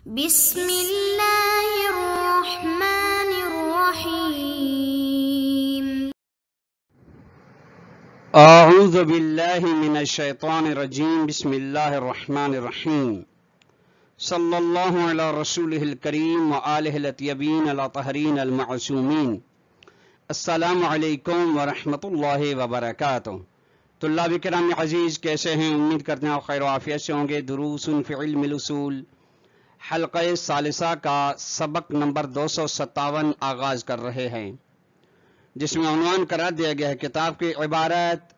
بسم اللہ الرحمن الرحیم اعوذ باللہ من الشیطان الرجیم بسم اللہ الرحمن الرحیم صلی اللہ علی رسولہ الکریم وآلہ الاطیبین الاطہرین المعصومین السلام علیکم ورحمۃ اللہ وبرکاتہ۔ طلاب کرام عزیز، کیسے ہیں؟ امید کرتے ہیں آپ خیر و عافیت سے ہوں گے۔ دروس فی علم الاصول حلقہ ثالثہ کا سبق نمبر 257 آغاز کر رہے ہیں، جس میں عنوان قرار دیا گیا ہے کتاب کی عبارت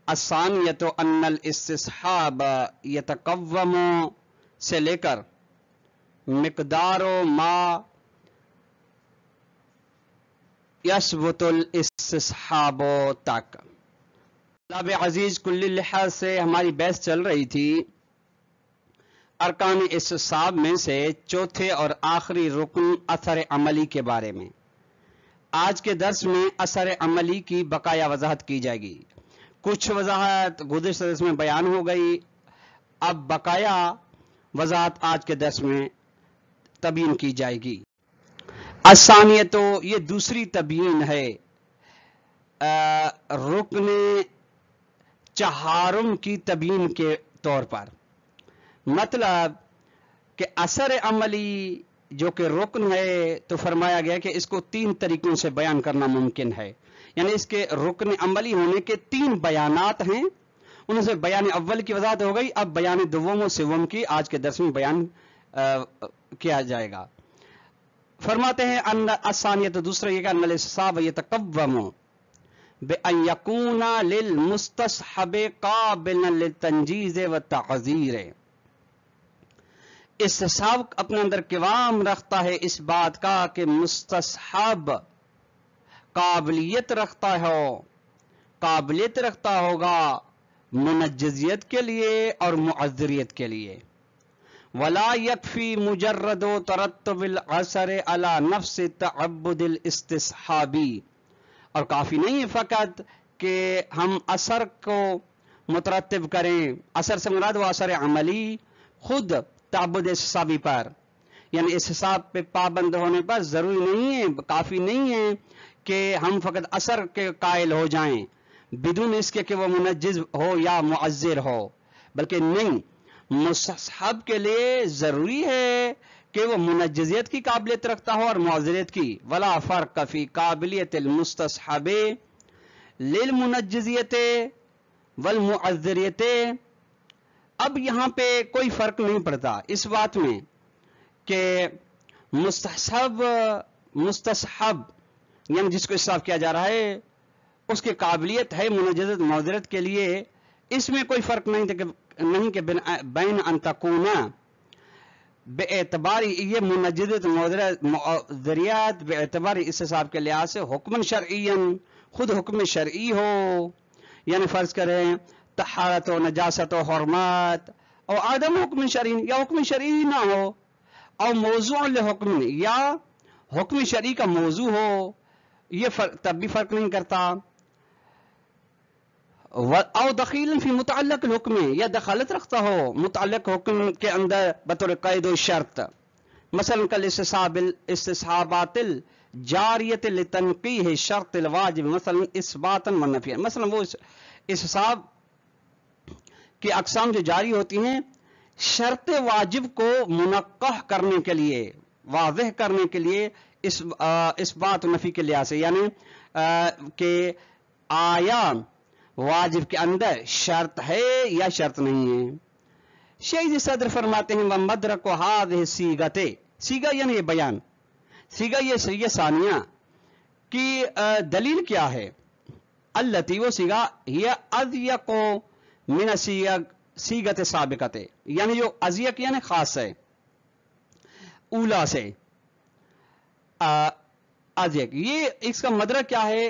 الثانیۃ ان الاستصحاب یتقوم سے لے کر مقدار ما یثبت الاستصحاب تک۔ طلاب عزیز، کل لحاظ سے ہماری بحث چل رہی تھی ارکان استصحاب میں سے چوتھے اور آخری رکن اثر عملی کے بارے میں۔ آج کے درس میں اثر عملی کی بقایا وضاحت کی جائے گی۔ کچھ وضاحت گزشتہ درس میں بیان ہو گئی، اب بقایا وضاحت آج کے درس میں تبیین کی جائے گی۔ الثانیہ تو یہ دوسری تبیین ہے رکن چہارم کی تبیین کے طور پر، مطلب کہ اثر عملی جو کہ رکن ہے تو فرمایا گیا کہ اس کو تین طریقوں سے بیان کرنا ممکن ہے، یعنی اس کے رکن عملی ہونے کے تین بیانات ہیں، ان سے بیان اول کی وضاحت ہو گئی، اب بیان دوم و سوم کی آج کے درس میں بیان کیا جائے گا۔ فرماتے ہیں ان الثانیہ تو دوسرا یہ کہ ان الاستصحاب یتقوم بأن یکون للمستصحب قابلا للتنجیز والتعذیر۔ استصحاب اپنے اندر قوام رکھتا ہے اس بات کا کہ مستصحب قابلیت رکھتا ہوگا منجزیت کے لیے اور معذریت کے لیے۔ ولا یکفی مجرد ترتب الاثر علی نفس تعبد الاستصحابی، اور کافی نہیں ہے فقط کہ ہم اثر کو مترتب کریں، اثر سے مراد وہ اثر عملی خود تعبد استصحابی پر، یعنی استصحاب پہ پابند ہونے پر ضروری نہیں ہے، کافی نہیں ہے کہ ہم فقط اثر کے قائل ہو جائیں بدون اس کے کہ وہ منجز ہو یا معذر ہو، بلکہ نہیں، مستصحب کے لیے ضروری ہے کہ وہ منجزیت کی قابلیت رکھتا ہو اور معذریت کی۔ ولا فرق فی قابلیت المستصحب للمنجزیت والمعذریت۔ اب یہاں پہ کوئی فرق نہیں پڑتا اس بات میں کہ مستصحب یعنی جس کو استصحاب کیا جا رہا ہے اس کی قابلیت ہے منجزت معذرت کے لیے، اس میں کوئی فرق نہیں کہ بین ان تکون بے اعتبار یہ منجزت معذریت بے اعتبار استصحاب کے لحاظ سے حکم شرعی خود حکم شرعی ہو، یعنی فرض کریں طہارت و نجاست و حرمات، اور عدم حکم شرعی یا حکم شرعی نہ ہو، اور موضوع لحکم یا حکم شرعی کا موضوع ہو، یہ تب بھی فرق نہیں کرتا۔ او دخیل فی متعلق الحکم، یا دخالت رکھتا ہو متعلق حکم کے اندر بطور قید و شرط، مثلا استصحابات الجاریت لتنقیح شرط الواجب مثلا اثباتا و نفیا، مثلا وہ استصحاب کی اقسام جو جاری ہوتی ہیں شرط واجب کو منقح کرنے کے لیے، واضح کرنے کے لیے، اثبات و نفی کے لحاظ سے، یعنی کہ آیا واجب کے اندر شرط ہے یا شرط نہیں ہے۔ شیخ صدر فرماتے ہیں وَمَدْرَكُ هَذِهِ الصِّيغَةِ، صیغہ یعنی یہ بیان، صیغہ یہ ثانیہ کی دلیل کیا ہے؟ التی وہ صیغہ یہ اضیق من صیغۃ سابقۃ، یعنی جو اضیق یعنی خاص ہے اولا سے، اضیق، یہ اس کا مدرک کیا ہے؟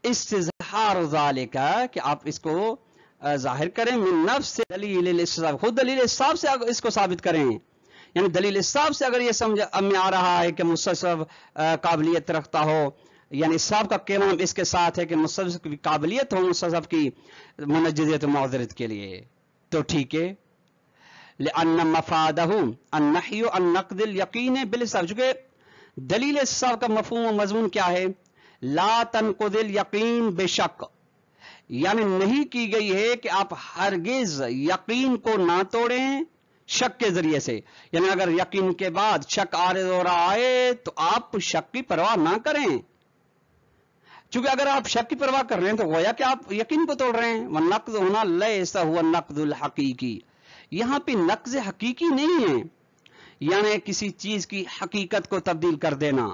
استظہار ذالک، کہ آپ اس کو ظاہر کریں من نفس دلیل الاستصحاب، خود دلیل استصحاب سے اس کو ثابت کریں، یعنی دلیل استصحاب سے اگر یہ سمجھ میں آ رہا ہے کہ مستصحب قابلیت رکھتا ہو، یعنی استصحاب کا قیام اس کے ساتھ ہے کہ مستصحب کی قابلیت ہو مستصحب کی منجزیت و معذرت کے لیے، تو ٹھیک ہے۔ لأن مفادہ النحی عن نقد الیقین بالحساب، چونکہ دلیل استحباب کا مفہوم و مضمون کیا ہے؟ لا تنقض الیقین بشک، یعنی نہیں کی گئی ہے کہ آپ ہرگز یقین کو نہ توڑیں شک کے ذریعے سے، یعنی اگر یقین کے بعد شک عارض ہو رہا ہے تو آپ شک کی پرواہ نہ کریں، چونکہ اگر آپ شک کی پرواہ کر رہے ہیں تو گویا کہ آپ یقین کو توڑ رہے ہیں۔ والنقض ہونا لیس هو النقض الحقیقی، یہاں پہ نقض حقیقی نہیں ہے، یعنی کسی چیز کی حقیقت کو تبدیل کر دینا،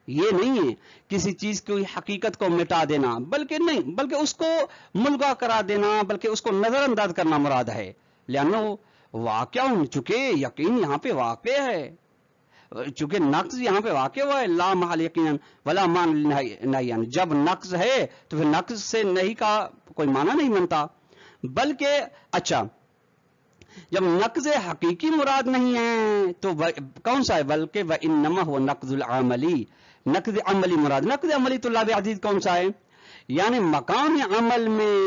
یہ نہیں ہے کسی چیز کی حقیقت کو مٹا دینا، بلکہ اس کو ملغا کرا دینا، بلکہ اس کو نظر انداز کرنا مراد ہے۔ لأنه واقع، چونکہ یقین یہاں پہ واقع ہے، چونکہ نقض یہاں پہ واقع ہوا ہے، لا محل یقینا ولا مان نہیا، جب نقض ہے تو پھر نقض سے نہیں کا کوئی معنی نہیں بنتا، بلکہ اچھا جب نقض حقیقی مراد نہیں ہے تو کون سا ہے؟ بلکہ وَإِنَّمَا هُوَ نقض العملی، نقض عملی مراد۔ نقض عملی تو لا بعدید کون سا ہے؟ یعنی مقام عمل میں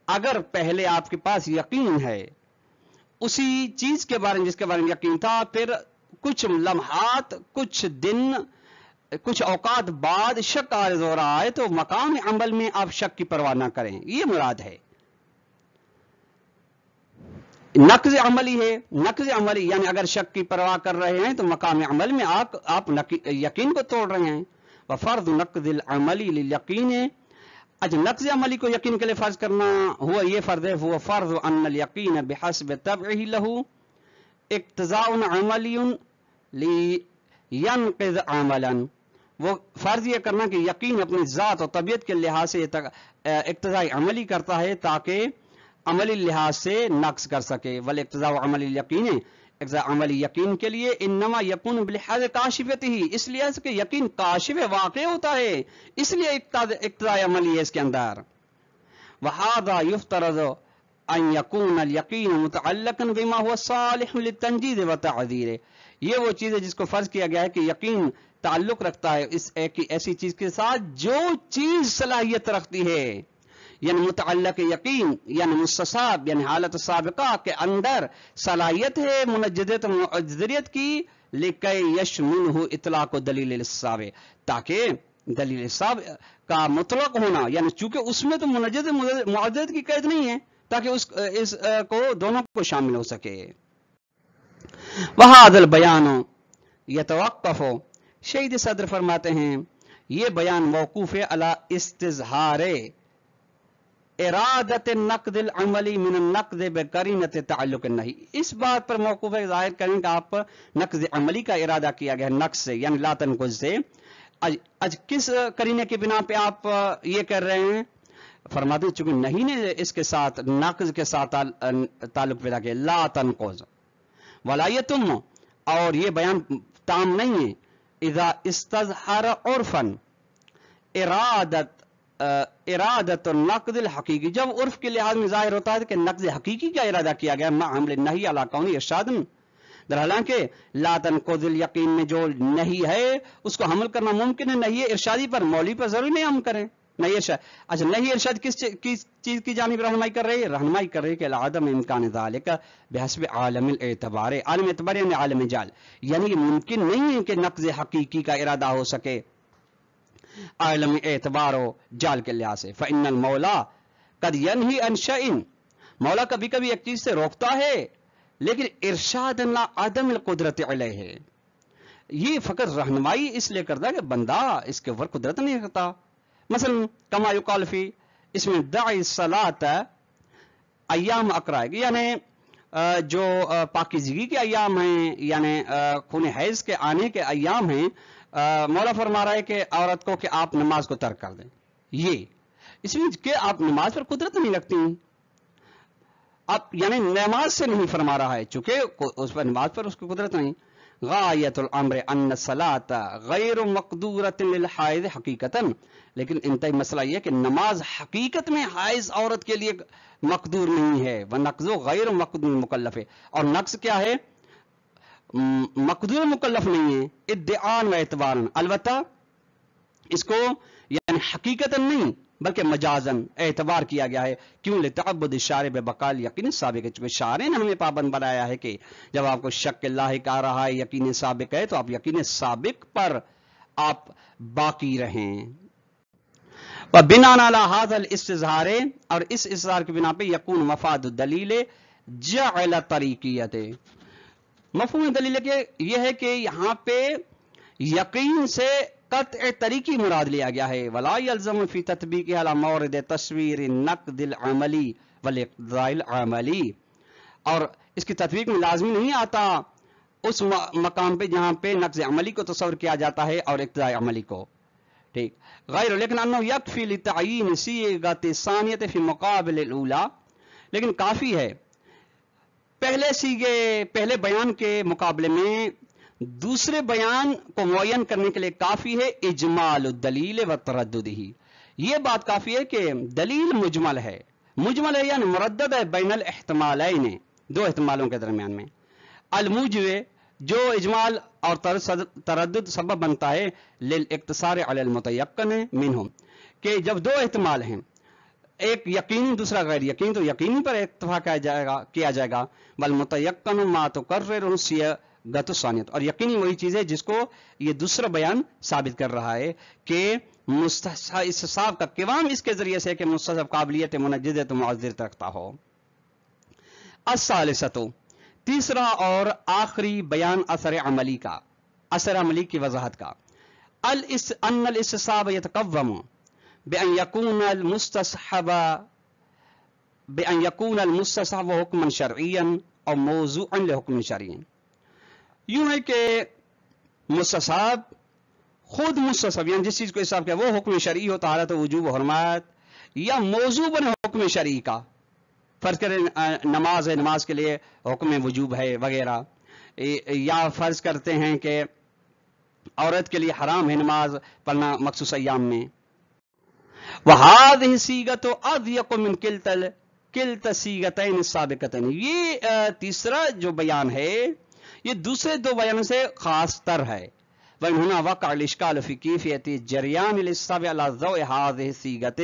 اگر پہلے آپ کے پاس یقین ہے اسی چیز کے بارے میں جس کے بارے میں یقین تھا، پھر کچھ لمحات، کچھ دن، کچھ اوقات بعد شک عارض ہو رہا ہے تو مقام عمل میں آپ شک کی پرواہ نہ کریں، یہ مراد ہے۔ نقض عملی ہے، نقض عملی یعنی اگر شک کی پرواہ کر رہے ہیں تو مقام عمل میں آپ یقین کو توڑ رہے ہیں۔ وفرض نقض العملی للیقین، نقض عملی کو یقین کے لیے فرض کرنا ہوا یہ فرض ہے، وہ فرض ان الیقین بحسب طبعہ لہ اقتضاء عملی لینقض عملا، وہ فرض یہ کرنا کہ یقین اپنی ذات اور طبیعت کے لحاظ سے اقتضاء عملی کرتا ہے تاکہ عملی لحاظ سے نقص کر سکے۔ والاقتضاء عملی یقین، اقتضاء عملی یقین کے لیے انما یکون بلحاظ کاشفتہ، اس لیے کہ یقین کاشف واقع ہوتا ہے، اس لیے اقتضاء عملی ہے اس کے اندر۔ وہذا یفترض ان یکون الیقین متعلقا بما هو صالح للتنجیز وتعذیر، یہ وہ چیز ہے جس کو فرض کیا گیا ہے کہ یقین تعلق رکھتا ہے اس ایسی چیز کے ساتھ جو چیز صلاحیت رکھتی ہے، یعنی متعلق یقین یعنی مستصاب یعنی حالت سابقہ کے اندر صلاحیت ہے منجدت معذریت کی، لکہ یشملہ اطلاق و دلیل الاستحباب، تاکہ دلیل الاستحباب کا مطلق ہونا، یعنی چونکہ اس میں تو منجد معذرت کی قید نہیں ہے، تاکہ اس کو دونوں کو شامل ہو سکے۔ وہذا البیان یتوقف، شہید صدر فرماتے ہیں یہ بیان موقوف ہے علی استظہار ارادت النقد العملی من النقد بقرینۃ تعلق النہی، اس بات پر موقوف ہے ظاہر کریں کہ آپ نقد عملی کا ارادہ کیا گیا نقص سے یعنی لا تنقض سے، کس قرینے کی بنا پہ آپ یہ کر رہے ہیں؟ فرماتے ہیں چونکہ نہیں نے اس کے ساتھ نقض کے ساتھ تعلق پیدا کیا، لا تنقض ولا یتم، اور یہ بیان تام نہیں ہے اذا استظہر عرفا ارادت النقد الحقیقی، جب عرف کے لحاظ میں ظاہر ہوتا ہے کہ نقض حقیقی کا ارادہ کیا گیا مع حمل النہی علی کون ارشاد، در حالانکہ لا تنقض الیقین میں جو نہیں ہے اس کو حمل کرنا ممکن ہے نہیں ارشادی پر، مولوی پر ضروری نہیں ہم کریں نہیں ارشاد۔ اچھا نہیں ارشاد کس چیز کی جانب رہنمائی کر رہی ہے؟ رہنمائی کر رہی ہے کہ العدم امکان ذالک بحسب عالم الاعتبار، عالم اعتبار یعنی عالم جال، یعنی یہ ممکن نہیں ہے کہ نقض حقیقی کا ارادہ ہو سکے عالم اعتبار و جال کے لحاظ سے۔ فإن المولا قد ينهي عن شيء، مولا کبھی کبھی ایک چیز سے روکتا ہے لیکن ارشاد لا عدم القدرت علیہ، یہ فقط رہنمائی اس لیے کرتا ہے کہ بندہ اس کے اوپر قدرت نہیں رکھتا۔ مثلا کما یقال فی، اس میں دعی الصلاۃ ایام اقرا، یعنی جو پاکیزگی کے ایام ہیں یعنی خون حیض کے آنے کے ایام ہیں، مولا فرما رہا ہے کہ عورت کو کہ آپ نماز کو ترک کر دیں، یہ اس میں کہ آپ نماز پر قدرت نہیں رکھتی ہیں، آپ یعنی نماز سے نہیں فرما رہا ہے چونکہ اس پر نماز پر اس کی قدرت نہیں۔ غایت الامر ان الصلاۃ غیر مقدورۃ للحائض حقیقتا، لیکن انتہائی مسئلہ یہ کہ نماز حقیقت میں حائض عورت کے لیے مقدور نہیں ہے، ونقض غیر مقدور مکلف ہے، اور نقص کیا ہے؟ مقدور مکلف نہیں ہے ادعاء و اعتبار، البتہ اس کو یعنی حقیقتا نہیں بلکہ مجازن اعتبار کیا گیا ہے. کیوں؟ لتعبد الشارع ببقال یقین سابق ہے، چونکہ شارع نے ہمیں پابند بنایا ہے کہ جب آپ کو شک لاحق آ رہا ہے یقین سابق ہے تو آپ یقین سابق پر آپ باقی رہیں. وبناء علی هذا الاستظہار، اور اس استظہار کی بنا پہ یکون مفاد الدلیل جعل طریقیت. مفہوم دلیل کے یہ ہے کہ یہاں پہ یقین سے قطع طریقی مراد لیا گیا ہے. ولا یلزم فی تطبیق علی مورد تصویر النقد العملی والاقتضاء العملی، اور اس کی تطبیق میں لازمی نہیں آتا اس مقام پہ جہاں پہ نقض عملی کو تصور کیا جاتا ہے اور اقتضاء عملی کو. ٹھیک غیر، لیکن انه یکفی لتعیین صیغۃ ثانیۃ فی مقابل الاولی، لیکن کافی ہے پہلے صیغے پہلے بیان کے مقابلے میں دوسرے بیان کو معین کرنے کے لیے کافی ہے اجمال الدلیل و ترددہ. یہ بات کافی ہے کہ دلیل مجمل ہے یعنی مردد ہے بین الاحتمالین، دو احتمالوں کے درمیان میں. الموجب، جو اجمال اور تردد سبب بنتا ہے للاقتصار علی المتیقن منہم، کہ جب دو احتمال ہیں، ایک یقینی دوسرا غیر یقینی، تو یقینی پر اکتفا کیا جائے گا. والمتیقن ما تقرر صیغۃ الثانیۃ، اور یقینی وہی چیز ہے جس کو یہ دوسرا بیان ثابت کر رہا ہے کہ استصحاب کا قوام اس کے ذریعے سے کہ مستصحب قابلیت منجزۃ معذرت رکھتا ہو. الثالثۃ، تیسرا اور آخری بیان اثر عملی کا، اثر عملی کی وضاحت کا. ان الاستصحاب یتقوم بأن يكون المستصحب حکما شرعیا اور موضوعا لحکم شرعی. یوں ہے کہ مستصحب خود مستصحب یعنی جس چیز کو استصحاب کیا وہ حکم شرعی ہو، طہارت و وجوب و حرمات، یا موضوع بنے حکم شرعی کا. فرض کریں نماز ہے، نماز کے لیے حکم وجوب ہے وغیرہ، یا فرض کرتے ہیں کہ عورت کے لیے حرام ہے نماز پڑھنا مخصوص ایام میں. وَهَذِهِ صِيغَةُ أَضْيَقُ مِنْ كِلْتَ الصِّيغَتَيْنِ السَّابِقَتَيْنِ. یہ تیسرا جو بیان ہے یہ دوسرے دو بیانوں سے خاص تر ہے. وَإِنْ هُنَا وَقَعَ الْإِشْكَالُ فِي كَيْفِيَّةِ جَرْيَانِ الْإِسْتِصْحَابِ عَلَى ضَوْءِ هَذِهِ الصِّيغَةِ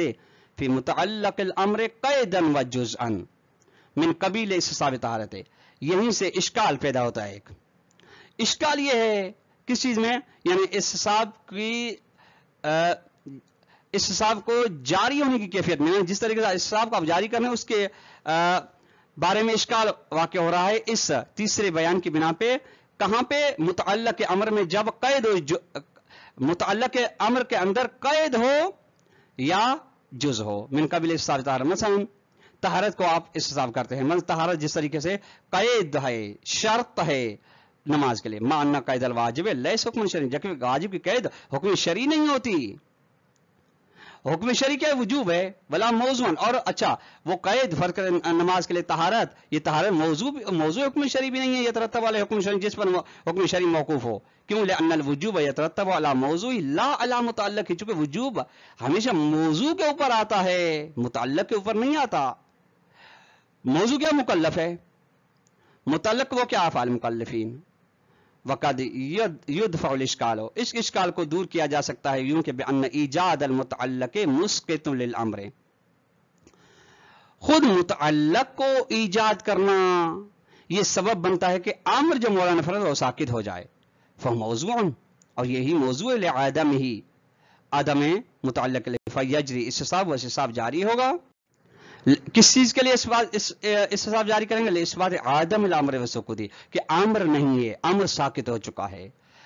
فِي مُتَعَلِّقِ الْأَمْرِ قَيْدًا وَجُزْءًا من قبیل استصحاب طہارت. یہیں سے اشکال پیدا ہوتا ہے. ایک اشکال یہ ہے کس چیز میں، یعنی استصحاب کو جاری ہونے کی کیفیت میں، جس طریقے سے استصحاب کو آپ جاری کرنے اس کے بارے میں اشکال واقع ہو رہا ہے اس تیسرے بیان کی بنا پہ. کہاں پہ؟ متعلق امر میں جب قید ہو، متعلق امر کے اندر قید ہو یا جز ہو. من قبل استصحاب طہارت، مثلا طہارت کو آپ استصحاب کرتے ہیں، مثلا طہارت جس طریقے سے قید ہے، شرط ہے نماز کے لیے. ما ان قید الواجب لیس حکم شرعی، جبکہ واجب کی قید حکم شرعی نہیں ہوتی. حکم شرعی کیا وجوب ہے، ولا موضوعن. اور اچھا وہ قید فرض کریں نماز کے لیے طہارت، یہ طہارت موضوع حکم شرعی بھی نہیں ہے، یترتب علی حکم شرعی جس پر حکم شرعی موقوف ہو. کیوں؟ لأن الوجوب یترتب علی موضوع لا علی متعلق، چونکہ وجوب ہمیشہ موضوع کے اوپر آتا ہے، متعلق کے اوپر نہیں آتا. موضوع کیا مکلف ہے، متعلق وہ کیا افعال مکلفین. وقد يدفع الاشکال، اس اشکال کو دور کیا جا سکتا ہے یوں کہ بأن ایجاد المتعلق مسقط للامر، خود متعلق کو ایجاد کرنا یہ سبب بنتا ہے کہ امر جو مولانا فرض وہ ساکت ہو جائے. فموضوع، اور یہی موضوع لعدم ہی عدم متعلق فیجری استصحاب، و استصحاب جاری ہوگا. کس چیز کے لیے استصحاب جاری کریں گے؟ اثبات عدم الامر وسکوتی، کہ امر نہیں ہے، امر ساکت ہو چکا ہے.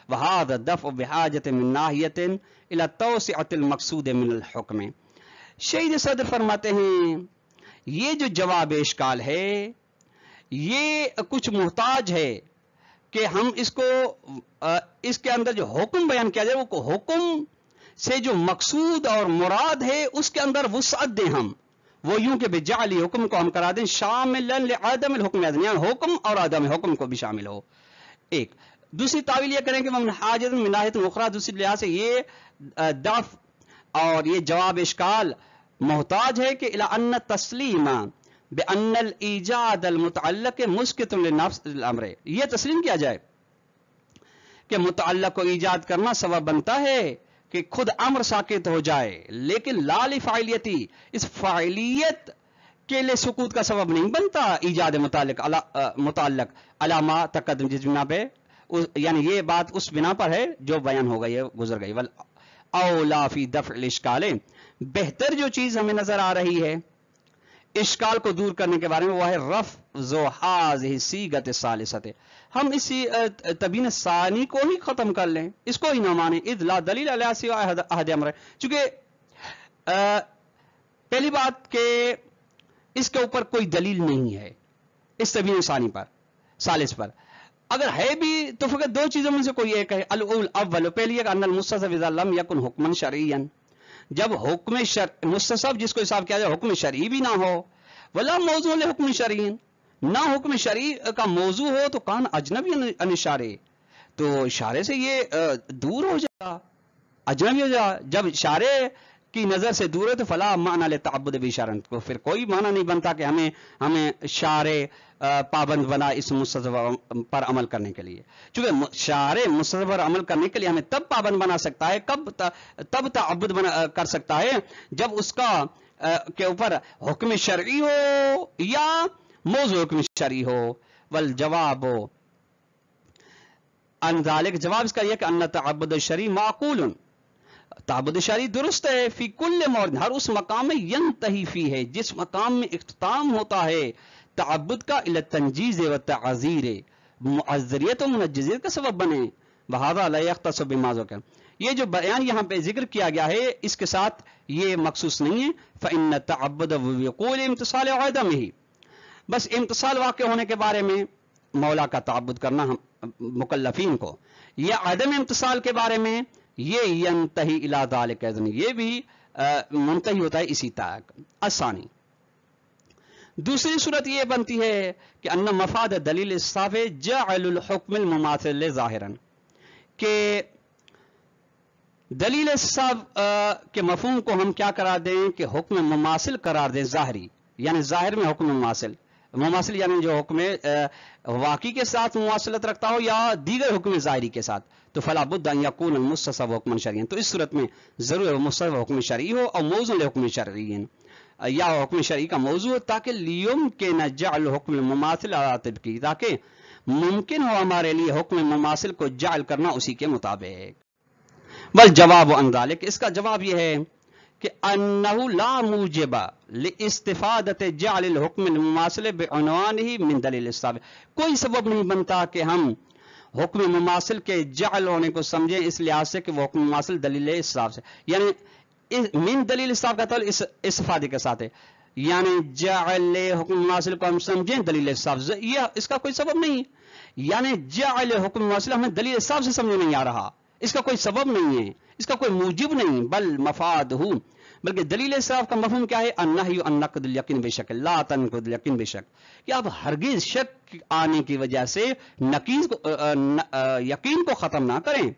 وهذا دفع بحاجت من ناحیت الى توسعة المقصود من الحکم. شہید صدر فرماتے ہیں یہ جو جواب اشکال ہے یہ کچھ محتاج ہے کہ ہم اس کو اس کے اندر جو حکم بیان کیا جائے وہ حکم سے جو مقصود اور مراد ہے اس کے اندر وسعت دیں ہم. وہ یوں کہ بجعلی حکم کو ہم کرا دیں شاملا لعدم الحکم، یعنی حکم اور عدم حکم کو بھی شامل ہو. ایک دوسری تعویل یہ کریں کہ من حاجت من ناحیت اخرى، دوسری لحاظ سے یہ دفع اور یہ جواب اشکال محتاج ہے کہ الی ان تسلیم بان الايجاد المتعلق مسقط لنفس الامر، یہ تسلیم کیا جائے کہ متعلق کو ایجاد کرنا سبب بنتا ہے کہ خود امر ساکت ہو جائے، لیکن لا لفاعلیتی، اس فاعلیت کے لیے سکوت کا سبب نہیں بنتا ایجاد متعلق علامہ تقدم، جس بنا پہ یعنی یہ بات اس بنا پر ہے جو بیان ہو گئی ہے، گزر گئی. اولا فی دفع الاشکال، بہتر جو چیز ہمیں نظر آ رہی ہے اشکال کو دور کرنے کے بارے میں، وہ ہے رفض هذه صیغۃ الثالثۃ، ہم اسی تبیین ثانی کو ہی ختم کر لیں، اس کو ہی نہ مانیں. اذ لا دلیل علی سوى احد امر، چونکہ پہلی بات کہ اس کے اوپر کوئی دلیل نہیں ہے اس تبیین ثانی پر، ثالث پر. اگر ہے بھی تو فقط دو چیزوں میں سے کوئی ایک ہے. الاول، پہلی ہے ان المستصحب اذا لم يكن حکما شرعیا، جب حکم مستصحب جس کو حساب کیا جائے حکم شرعی بھی نہ ہو، ولا موضوع لحکم شرعی، نہ حکم شرعی کا موضوع ہو، تو کان اجنبی عن الشارع، تو اشارے سے یہ دور ہو جائے، اجنبی ہو جائے. جب اشارے کی نظر سے دور ہے تو فلا معنی للتعبد باشارت، کو پھر کوئی معنی نہیں بنتا کہ ہمیں شارع پابند بنا اس مستصحب پر عمل کرنے کے لیے. چونکہ شارع مستصحب پر عمل کرنے کے لیے ہمیں تب پابند بنا سکتا ہے، تب تعبد کر سکتا ہے جب اس کا کے اوپر حکم شرعی ہو یا موضوع حکم شرعی ہو. والجواب ان ذالک، جواب اس کا یہ کہ ان تعبد الشرعی معقول، تعبد شرعی درست ہے، فی کل مورد، ہر اس مقام میں، ینتہی فی ہے، جس مقام میں اختتام ہوتا ہے تعبد کا، الی التنجیز و تعزیر، معذریت و منجزیت کا سبب بنے. بہذا لا یختص بما ذکر، یہ جو بیان یہاں پہ ذکر کیا گیا ہے اس کے ساتھ یہ مخصوص نہیں ہے. فإن التعبد بوقوع امتصال عدمہ، بس امتصال واقع ہونے کے بارے میں مولا کا تعبد کرنا ہم مکلفین کو، یا عدم امتصال کے بارے میں یہ ینتہی الی ذالک، یہ بھی منتہی ہوتا ہے اسی تک. الثانی، دوسری صورت یہ بنتی ہے کہ ان مفاد دلیل الصاف جعل الحکم المماثل ظاہرا، کہ دلیل صاف کے مفہوم کو ہم کیا قرار دیں کہ حکم مماثل قرار دیں، ظاہری، یعنی ظاہر میں حکم مماثل یعنی جو حکم واقعی کے ساتھ مواصلت رکھتا ہو یا دیگر حکم ظاہری کے ساتھ. تو فلا بد ان یکون المستصحب حکما شرعیا، تو اس صورت میں ضرور مستصحب حکم شرعی ہو اور موضوع لحکم شرعی، یا حکم شرعی کا موضوع، تاکہ لیمکن جعل حکم المماثل علی طبقی، تاکہ ممکن ہو ہمارے لیے حکم مماثل کو جعل کرنا اسی کے مطابق. والجواب عن ذلك، اس کا جواب یہ ہے کہ انه لا موجب لاستفادت جعل الحکم المماثل بعنوانه من دلیل السابق، کوئی سبب نہیں بنتا کہ ہم حکم مماثل کے جعل ہونے کو سمجھیں اس لحاظ سے کہ وہ حکم مماثل دلیل السابق سے، یعنی من دلیل السابق کا تعلق استفادے کے ساتھ ہے، یعنی جعل حکم مماثل کو ہم سمجھیں دلیل السابق، یہ اس کا کوئی سبب نہیں، یعنی جعل حکم مماثل ہمیں دلیل السابق سے سمجھ نہیں آ رہا، اس کا کوئی سبب نہیں ہے، اس کا کوئی موجب نہیں، بل مفاد ہو، بلکہ دلیل اسراف کا مفہوم کیا ہے؟ النہی عن نقد الیقین بشک، لا تنقض الیقین بشک، کہ آپ ہرگز شک آنے کی وجہ سے یقین کو ختم نہ کریں.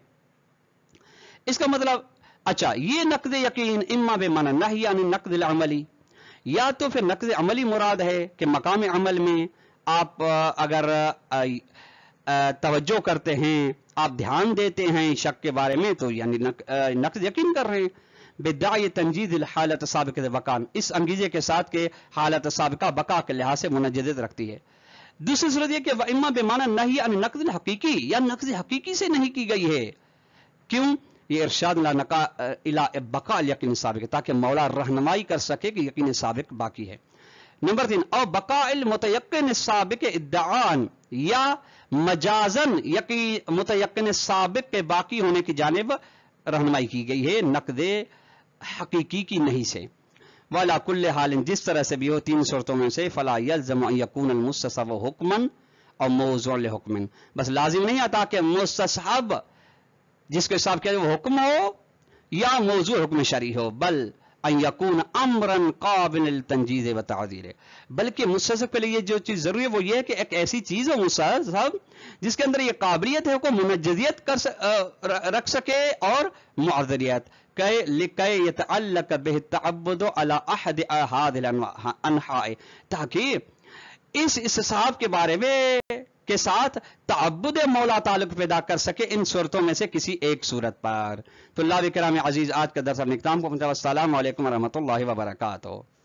اس کا مطلب اچھا یہ نقد یقین اما بمعنی نہی عن نقد العملی، یا تو پھر نقد عملی مراد ہے کہ مقام عمل میں آپ اگر توجہ کرتے ہیں، آپ دھیان دیتے ہیں شک کے بارے میں، تو یعنی نقد یقین کر رہے ہیں. بدعی تنجید الحالت سابقہ بقان، اس انگیزے کے ساتھ کہ حالت سابقہ بقا کے لحاظ سے منجدت رکھتی ہے. دوسری صورت یہ کہ اما بمعنی نہی عن نقد الحقیقی، یا نقد حقیقی سے نہیں کی گئی ہے. کیوں؟ یہ ارشاد الی بقاء الیقین السابق، تاکہ مولا رہنمائی کر سکے کہ یقین سابق باقی ہے. نمبر 3، او بقاء المتیقن السابق ادعان، یا مجازن متیقن سابق کے باقی ہونے کی جانب رہنمائی کی گئی ہے، نقد حقیقی کی نہیں سے. وعلی کل حال، جس طرح سے بھی ہو تین صورتوں میں سے، فلا یلزم ان یکون المستصحب حکما اور موضوع لحکم، بس لازم نہیں آتا کہ مستصحب جس کے حساب کیا وہ حکم ہو یا موضوع حکم شرعی ہو، بل ان یکون امرا قابل للتنجیز و تعزیر، بلکہ مستصحب کے لیے یہ جو چیز ضروری ہے وہ یہ ہے کہ ایک ایسی چیز ہو مستصحب جس کے اندر یہ قابلیت ہے کو منجزیت رکھ سکے اور معذریت، لکے یتعلق به التعبد على احد هذه الانحاء، تاکہ اس استصحاب کے بارے میں کے ساتھ تعبد مولا تعلق پیدا کر سکے ان صورتوں میں سے کسی ایک صورت پر. تو اللہ کرام عزیز، آج کا درس اختتام کو پہنچا. السلام علیکم ورحمۃ اللہ وبرکاتہ.